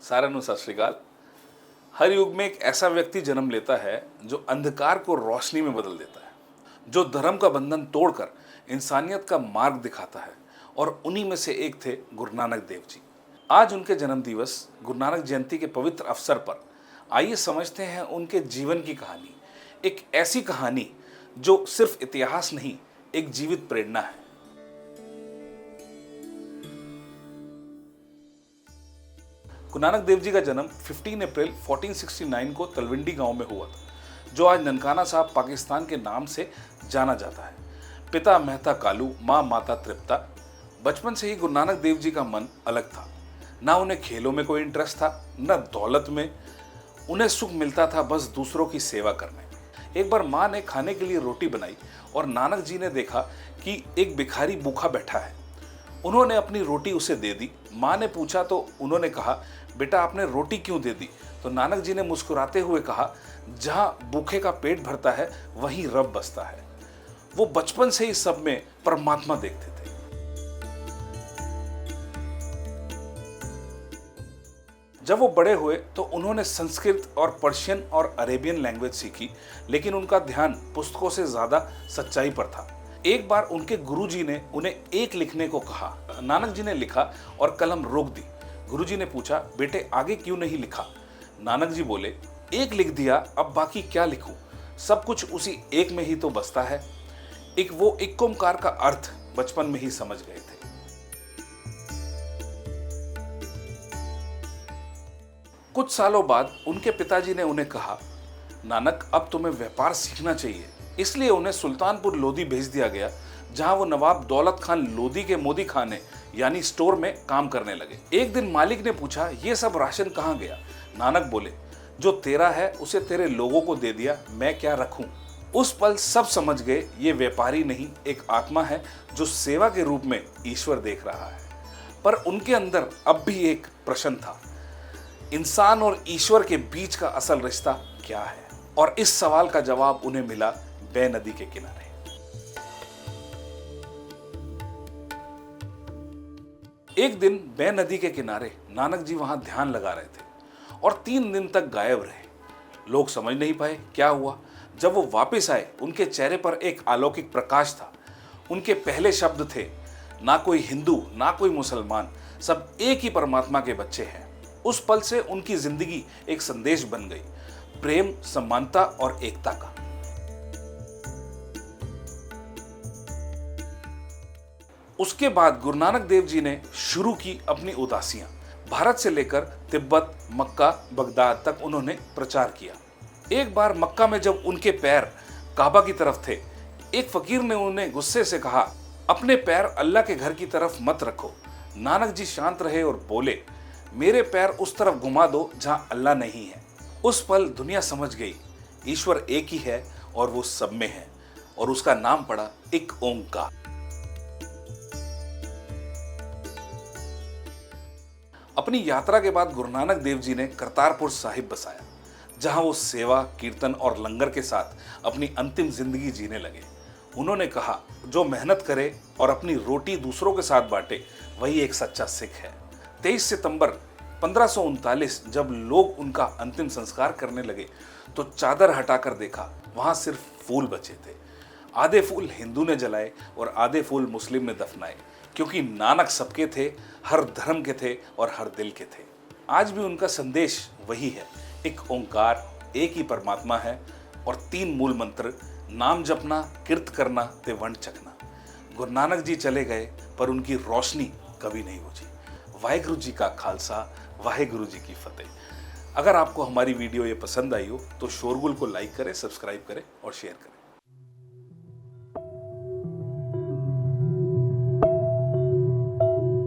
साਰਿਆਂ ਨੂੰ सत श्री अकाल। हर युग में एक ऐसा व्यक्ति जन्म लेता है जो अंधकार को रोशनी में बदल देता है, जो धर्म का बंधन तोड़कर इंसानियत का मार्ग दिखाता है। और उन्हीं में से एक थे गुरु नानक देव जी। आज उनके जन्म दिवस गुरु नानक जयंती के पवित्र अवसर पर आइए समझते हैं उनके जीवन की कहानी। एक ऐसी कहानी जो सिर्फ इतिहास नहीं, एक जीवित प्रेरणा है। गुरु नानक देव जी का जन्म 15 अप्रैल 1469 को तलवंडी गांव में हुआ था, जो आज ननकाना साहब पाकिस्तान के नाम से जाना जाता है। पिता मेहता कालू, माँ माता तृप्ता। बचपन से ही गुरु नानक देव जी का मन अलग था। ना उन्हें खेलों में कोई इंटरेस्ट था, न दौलत में। उन्हें सुख मिलता था बस दूसरों की सेवा करने। एक बार माँ ने खाने के लिए रोटी बनाई और नानक जी ने देखा कि एक भिखारी भूखा बैठा है। उन्होंने अपनी रोटी उसे दे दी। माँ ने पूछा तो उन्होंने कहा, बेटा आपने रोटी क्यों दे दी? तो नानक जी ने मुस्कुराते हुए कहा, जहाँ भूखे का पेट भरता है वहीं रब बसता है। वो बचपन से ही सब में परमात्मा देखते थे। जब वो बड़े हुए तो उन्होंने संस्कृत और पर्शियन और अरेबियन लैंग्वेज सीखी, लेकिन उनका ध्यान पुस्तकों से ज्यादा सच्चाई पर था। एक बार उनके गुरुजी ने उन्हें एक लिखने को कहा। नानक जी ने लिखा और कलम रोक दी। गुरुजी ने पूछा, बेटे आगे क्यों नहीं लिखा? नानक जी बोले, एक लिख दिया, अब बाकी क्या लिखूं? सब कुछ उसी एक में ही तो बसता है। वो एक ओंकार का अर्थ बचपन में ही समझ गए थे। कुछ सालों बाद उनके पिताजी ने उन्हें कहा, नानक अब तुम्हें व्यापार सीखना चाहिए। इसलिए उन्हें सुल्तानपुर लोधी भेज दिया गया, जहां वो नवाब दौलत खान लोधी के मोदी खाने यानी स्टोर में काम करने लगे। एक दिन मालिक ने पूछा, ये सब राशन कहाँ गया? नानक बोले, जो तेरा है उसे तेरे लोगों को दे दिया, मैं क्या रखूं? उस पल सब समझ गए, ये व्यापारी नहीं, एक आत्मा है जो सेवा के रूप में ईश्वर देख रहा है। पर उनके अंदर अब भी एक प्रश्न था, इंसान और ईश्वर के बीच का असल रिश्ता क्या है? और इस सवाल का जवाब उन्हें मिला बै नदी के किनारे। एक दिन बै नदी के किनारे नानक जी वहां ध्यान लगा रहे थे और 3 दिन तक गायब रहे। लोग समझ नहीं पाए क्या हुआ। जब वो वापस आए, उनके चेहरे पर एक अलौकिक प्रकाश था। उनके पहले शब्द थे, ना कोई हिंदू ना कोई मुसलमान, सब एक ही परमात्मा के बच्चे हैं। उस पल से उनकी जिंदगी एक संदेश बन गई, प्रेम, समानता और एकता का। उसके बाद गुरु नानक देव जी ने शुरू की अपनी उदासियां। भारत से लेकर तिब्बत, मक्का, बगदाद तक उन्होंने प्रचार किया। एक बार मक्का में जब उनके पैर काबा की तरफ थे, एक फकीर ने उन्हें गुस्से से कहा, अपने पैर अल्लाह के घर की तरफ मत रखो। नानक जी शांत रहे और बोले, मेरे पैर उस तरफ घुमा दो जहां अल्लाह नहीं है। उस पल दुनिया समझ गई, ईश्वर एक ही है और वो सब में है, और उसका नाम पड़ा एक ओंकार। अपनी यात्रा के बाद गुरु नानक देव जी ने करतारपुर साहिब बसाया, जहां वो सेवा, कीर्तन और लंगर के साथ अपनी अंतिम जिंदगी जीने लगे। उन्होंने कहा, जो मेहनत करे और अपनी रोटी दूसरों के साथ बांटे, वही एक सच्चा सिख है। 23 सितंबर 1539 जब लोग उनका अंतिम संस्कार करने लगे तो चादर हटाकर देखा, वहां सिर्फ फूल बचे थे। आधे फूल हिंदू ने जलाए और आधे फूल मुस्लिम ने दफनाए, क्योंकि नानक सबके थे, हर धर्म के थे और हर दिल के थे। आज भी उनका संदेश वही है, एक ओंकार, एक ही परमात्मा है और 3 मूल मंत्र, नाम जपना, कीर्त करना ते वंड चखना। गुरु नानक जी चले गए पर उनकी रोशनी कभी नहीं बुझी। वाहेगुरु जी का खालसा, वाहेगुरु जी की फतेह। अगर आपको हमारी वीडियो ये पसंद आई हो तो शोरगुल को लाइक करें, सब्सक्राइब करें और शेयर करें।